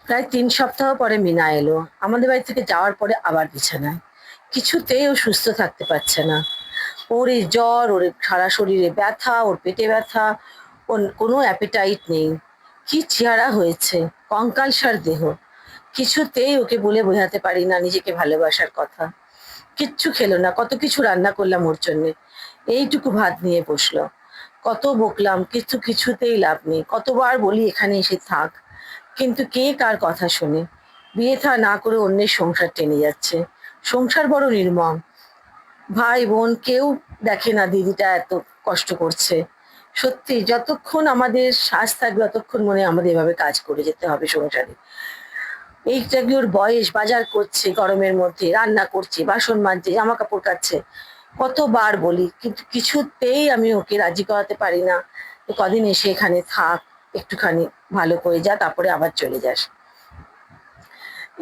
প্রায় ৩ সপ্তাহ পরে মিনা এলো আমাদের বাড়ি থেকে যাওয়ার পরে। আবার বিছানায়, কিছুতেই ও সুস্থ থাকতে পারছে না। ওর এই জ্বর, ওর এই সারা শরীরে ব্যথা, ওর পেটে ব্যথা, ওর কোনো অ্যাপিটাইট নেই। কি চেহারা হয়েছে, কঙ্কালসার দেহ। কিছুতেই ওকে বলে বোঝাতে পারি না নিজেকে ভালোবাসার কথা। কিচ্ছু খেলো না, কত কিছু রান্না করলাম ওর জন্যে, এইটুকু ভাত নিয়ে বসলো। কত বকলাম, কিন্তু কিছুতেই লাভ নেই। কতবার বলি এখানে এসে থাক, কিন্তু কে কার কথা শোনে। বিয়ে থা না করে অন্যের সংসার টেনে যাচ্ছে। সংসার বড় নির্মম। ভাই বোন কেউ দেখে না দিদিটা এত কষ্ট করছে। সত্যি যতক্ষণ আমাদের শ্বাস থাকবে ততক্ষণ মনে হয় আমাদের এভাবে কাজ করে যেতে হবে সংসারে। এইটা কি ওর বয়স, বাজার করছে গরমের মধ্যে, রান্না করছে, বাসন মাজছে, জামা কাপড় কাচ্ছে। কতবার বলি, কিন্তু কিছুতেই আমি ওকে রাজি করাতে পারি না। তো কদিন এসে এখানে থাক, একটুখানি ভালো করে যা, তারপরে আবার চলে যাস।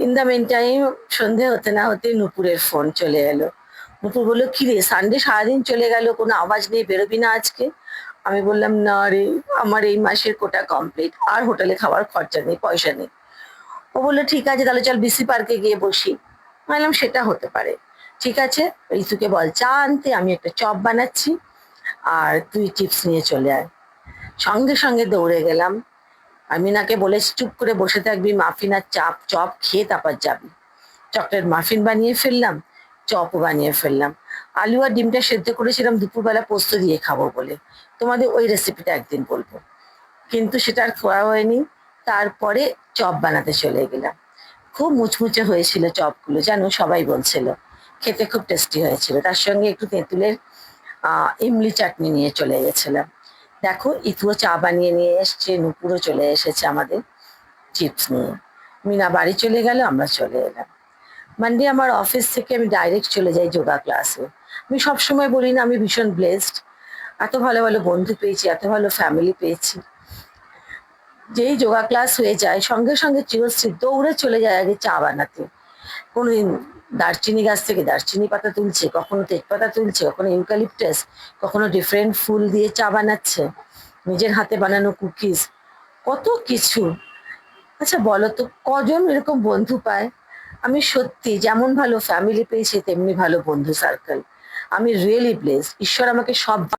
ইন দ্য মেন টাইম সন্ধে হতে না হতে নুপুরের ফোন চলে এলো। নুপুর বললো, কি রে সানডে সারাদিন চলে গেল, কোনো আওয়াজ নেই, বেরোবি না আজকে? আমি বললাম, না রে, আমার এই মাসের কোটা কমপ্লিট, আর হোটেলে খাওয়ার খরচা নেই, পয়সা নেই। ও বললো, ঠিক আছে তাহলে চল বিসি পার্কে গিয়ে বসি। বললাম, সেটা হতে পারে, ঠিক আছে। ঋতুকে বল চা আনতে, আমি একটা চপ বানাচ্ছি, আর তুই চিপস নিয়ে চলে আয়। সঙ্গে সঙ্গে দৌড়ে গেলাম। আর মিনাকে বলেছি, চুপ করে বসে থাকবি, মাফিন আর চপ খেয়ে তারপর যাবি। চকলেট মাফিন বানিয়ে ফেললাম, চপও বানিয়ে ফেললাম। আলু আর ডিমটা সেদ্ধ করেছিলাম দুপুরবেলা পোস্ত দিয়ে খাবো বলে। তোমাদের ওই রেসিপিটা একদিন বলবো, কিন্তু সেটা আর খোয়া হয়নি। তারপরে চপ বানাতে চলে গেলাম। খুব মুচমুচে হয়েছিল চপগুলো, জানো, সবাই বলছিল। খেতে খুব টেস্টি হয়েছিল, তার সঙ্গে একটু তেঁতুলের ইমলি চাটনি নিয়ে চলে গেছিলাম। দেখো, ইতুও চা বানিয়ে নিয়ে এসছে, নুপুরও চলে এসেছে আমাদের চিপস নিয়ে। মিনা বাড়ি চলে গেল, আমরা চলে এলাম। মানডে আমার অফিস থেকে আমি ডাইরেক্ট চলে যাই যোগা ক্লাসে। আমি সবসময় বলি না, আমি ভীষণ ব্লেসড। এত ভালো ভালো বন্ধু পেয়েছি, এত ভালো ফ্যামিলি পেয়েছি। যেই যোগা ক্লাস হয়ে যায় সঙ্গে সঙ্গে চিরস্থির দৌড়ে চলে যায় আগে চা বানাতে। কোনো দারচিনি গাছ থেকে দারচিনি পাতা তুলছে, কখনো তেজপাতা তুলছে, কখনো ইউক্যালিপটাস, কখনো ডিফারেন্ট ফুল দিয়ে চা বানাচ্ছে, নিজের হাতে বানানো কুকিজ, কত কিছু। আচ্ছা বলো তো, কজন এরকম বন্ধু পায়? আমি সত্যি যেমন ভালো ফ্যামিলি পেয়েছি তেমনি ভালো বন্ধু সার্কেল। আমি রিয়েলি ব্লেসড, ঈশ্বর আমাকে সব